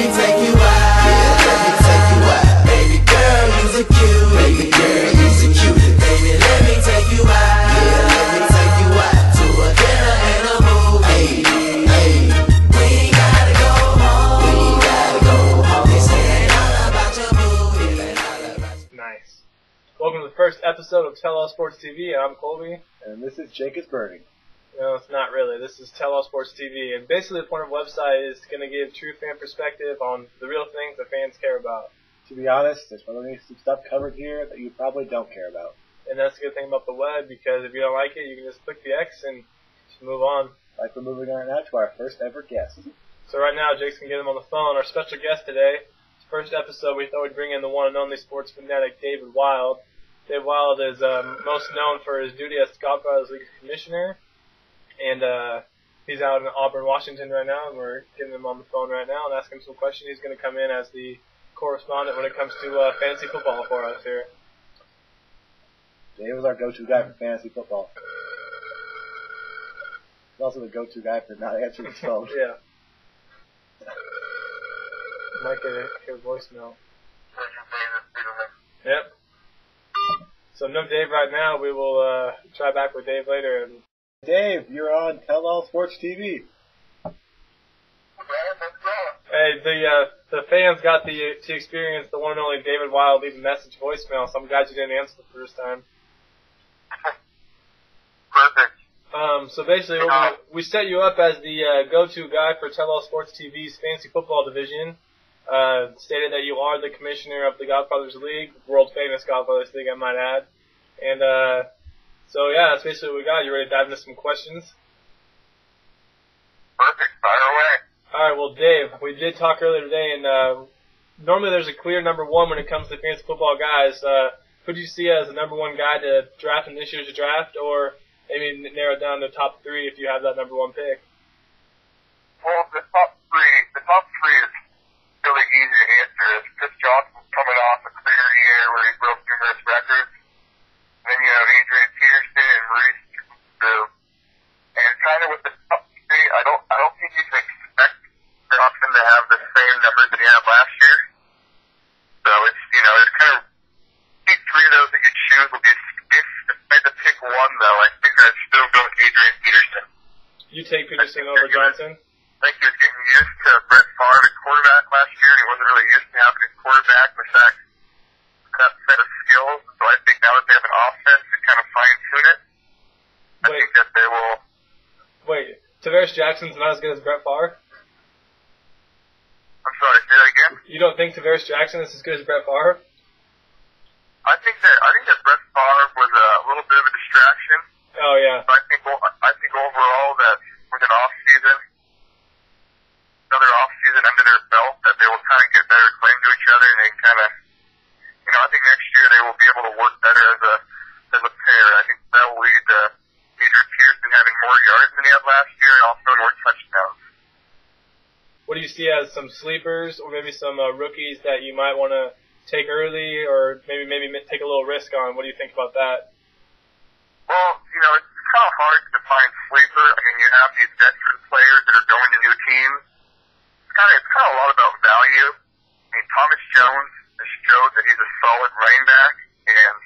me take you out. Yeah, let me take you out. Baby girl, you's a cute. Baby girl, you's a cute. Baby, let me take you out. Yeah, let me take you out to a dinner and a movie. Hey, we ain't gotta go home. We ain't gotta go home. This ain't all about your movie. It ain't all about your... Nice. Welcome to the first episode of TellAllSportsTV. I'm Colby. And this is Jake is Burning. No, it's not really. This is TellAllSportsTV. And basically the point of the website is going to give true fan perspective on the real things that fans care about. To be honest, there's probably some stuff covered here that you probably don't care about. And that's the good thing about the web, because if you don't like it, you can just click the X and just move on. Like we're moving on now to our first ever guest. So right now, Jake's going to get him on the phone. Our special guest today, first episode, we thought we'd bring in the one and only sports fanatic, David Wilde. Dave Wilde is most known for his duty as Godfather's League Commissioner. And he's out in Auburn, Washington right now, and we're getting him on the phone right now and asking him some questions. He's going to come in as the correspondent when it comes to fantasy football for us here. Dave is our go-to guy for fantasy football. He's also the go-to guy for not answering his phone. Yeah. Might get a voicemail. Yep. So no Dave right now. We will try back with Dave later. And Dave, you're on TellAllSportsTV. hey, the fans got to experience the one and only David Wilde leave a message voicemail. So I'm glad you didn't answer the first time. Perfect. So basically, we set you up as the go-to guy for TellAllSportsTV's fantasy football division. Stated that you are the commissioner of the Godfathers League, world famous Godfathers League, I might add. And so yeah, that's basically what we got. You ready to dive into some questions? Perfect. Fire away. All right. Well, Dave, we did talk earlier today, and normally there's a clear number one when it comes to fantasy football guys. Who do you see as the number one guy to draft in this year's draft, or maybe narrow it down to top three if you have that number one pick? Well, the top three is really easy to answer. It's Chris Johnson coming off a clear year where he broke numerous records. Then you have Adrian Peterson and Maurice Drew. And kind of with the top three, I don't think you can expect Johnson to have the same numbers that he had last year. So it's kind of three of those that you choose will be, if I had to pick one though, I think I'd still go with Adrian Peterson. You take Peterson over Johnson? I think he was getting used to Brett Favre at quarterback last year, and he wasn't really used to having a quarterback with that set of skills. So I think now that they have an offense to kind of fine-tune it, I think that they will... Wait, Tavares Jackson's not as good as Brett Favre? I'm sorry, say that again? You don't think Tavares Jackson is as good as Brett Favre? I think that Brett Favre was a little bit of a distraction. Oh, yeah. So I think overall that with an another off-season under their belt, that they will kind of get better claim to each other, and they kind of, I think next year they will be able to work better as a pair. I think that will lead to Adrian Peterson having more yards than he had last year, and also more touchdowns. What do you see as some sleepers, or maybe some rookies that you might want to take early, or maybe take a little risk on? What do you think about that? Well, it's kind of hard to define sleeper. I mean, you have these veteran players that are going to new teams. It's kind of a lot about value. I mean, Thomas Jones has showed that he's a solid running back, and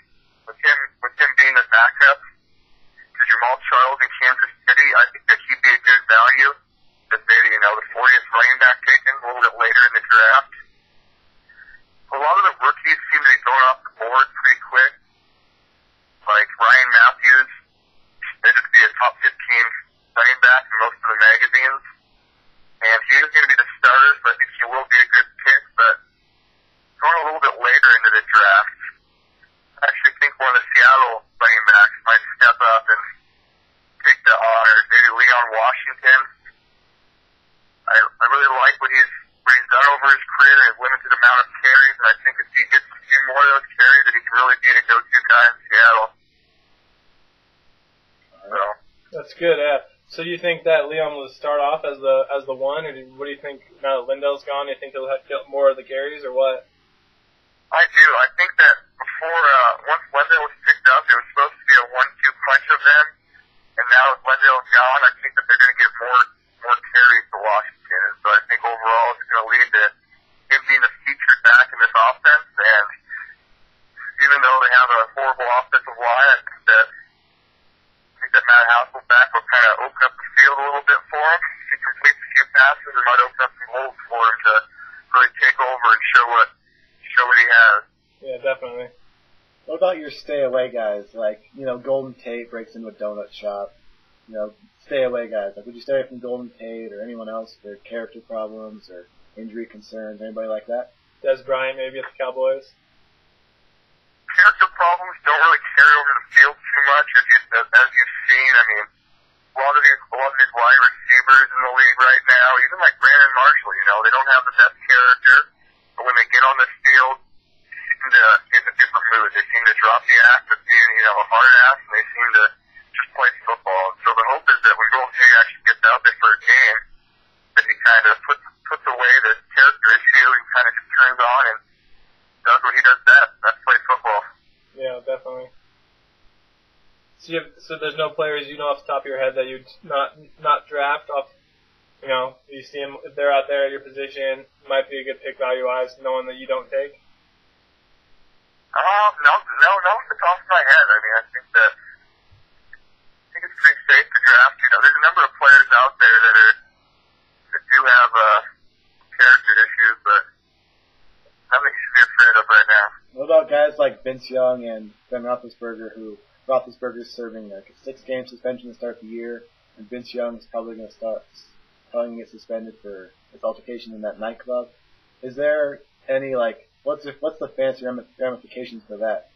with him being a backup to Jamal Charles in Kansas City, I think that he'd be a good value. Just maybe, the 40th running back taken a little bit later in the draft. A lot of the rookies seem to be going off the board pretty quick. Like Ryan Matthews, expected to be a top 15 running back in most of the magazines. And he's going to be the starter, so I think he will be a good pick, but going a little bit later into the draft, I actually think one of the Seattle running backs might step up and take the honor. Maybe Leon Washington. I really like what he's done over his career, his limited amount of carries, and I think if he gets a few more of those carries, that he can really be the go-to guy in Seattle. So. That's good. So do you think that Leon will start off as the one, or what do you think now that Lindell's gone? Do you think he'll get more of the carries, or what? I do. I think that before, once Lindell was picked up, it was supposed to be a 1-2 punch of them, and now with Lindell gone, I think that they're going to give more carries to Washington, and so I think overall it's going to lead to and show what he has. Yeah, definitely. What about your stay away guys? Like, Golden Tate breaks into a donut shop. Stay away guys. Like, would you stay away from Golden Tate or anyone else for character problems or injury concerns? Anybody like that? Des Bryant maybe at the Cowboys. Character problems don't really carry over the field too much, as you've seen. I mean, a lot of these wide receivers in the league right now, even like Brandon Marshall, they don't have the best character, but when they get on the field, they seem to get in a different mood. They seem to drop the act of being, a hard ass, and they seem to just play football. So the hope is that when Golden Tate actually gets out there for a game, that he kind of puts away the character issue and kind of just turns on and does what he does best. That's play football. Yeah, definitely. So there's no players off the top of your head that you'd not draft off. You see them if they're out there at your position, might be a good pick value-wise, knowing that you don't take. No, off the top of my head. I mean, I think it's pretty safe to draft. There's a number of players out there that do have character issues, but nothing you should be afraid of right now. What about guys like Vince Young and Ben Roethlisberger, who Roethlisberger's serving like a 6-game suspension to start the year, and Vince Young's probably going to get suspended for his altercation in that nightclub. Is there any what's the fancy ramifications for that?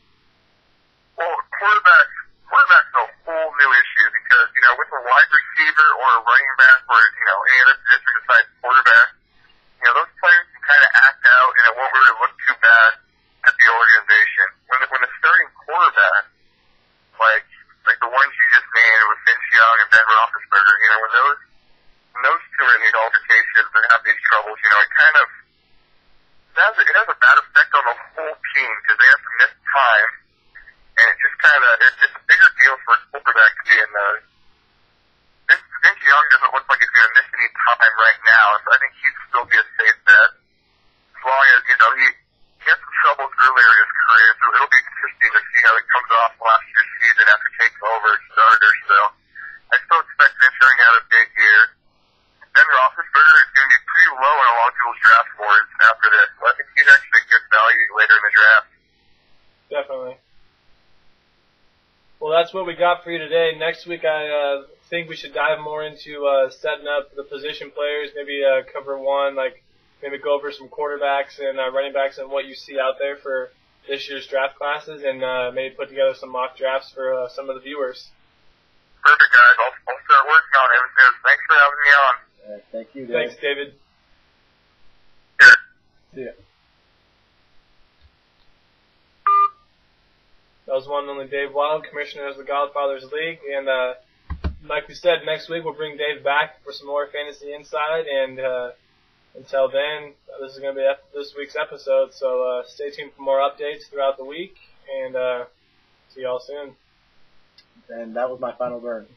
Well, quarterback's a whole new issue because with a wide receiver or a running back or any other position besides quarterback, those players can kind of act out and it won't really look too bad at the organization. When the starting quarterback, like the ones you just named with Vince Young and Ben Roethlisberger, when those two are in these altercations and have these troubles, it has a bad effect on the whole team because they have to miss time, and it just it's a bigger deal for a quarterback to be in those. Vince Young doesn't look like he's going to miss any time right now, so I think he'd still be a safe bet. As long as, he had some troubles earlier in his career, so it'll be interesting to see how it comes off last year's season after taking over as starter. So I still expect Vince Young to have a big year. Ben Roethlisberger is going to be pretty low on a lot of people's draft boards after this, so I think he's actually good value later in the draft. Definitely. Well, that's what we got for you today. Next week, I think we should dive more into setting up the position players, maybe cover one, maybe go over some quarterbacks and running backs and what you see out there for this year's draft classes, and maybe put together some mock drafts for some of the viewers. Perfect, guys. I'll start working on it. Thanks for having me on. Thank you, Dave. Thanks, David. Sure. See ya. That was one and only Dave Wilde, Commissioner of the Godfathers League. And like we said, next week we'll bring Dave back for some more fantasy insight. And until then, this is going to be this week's episode. So stay tuned for more updates throughout the week. And see y'all soon. And that was my final burn.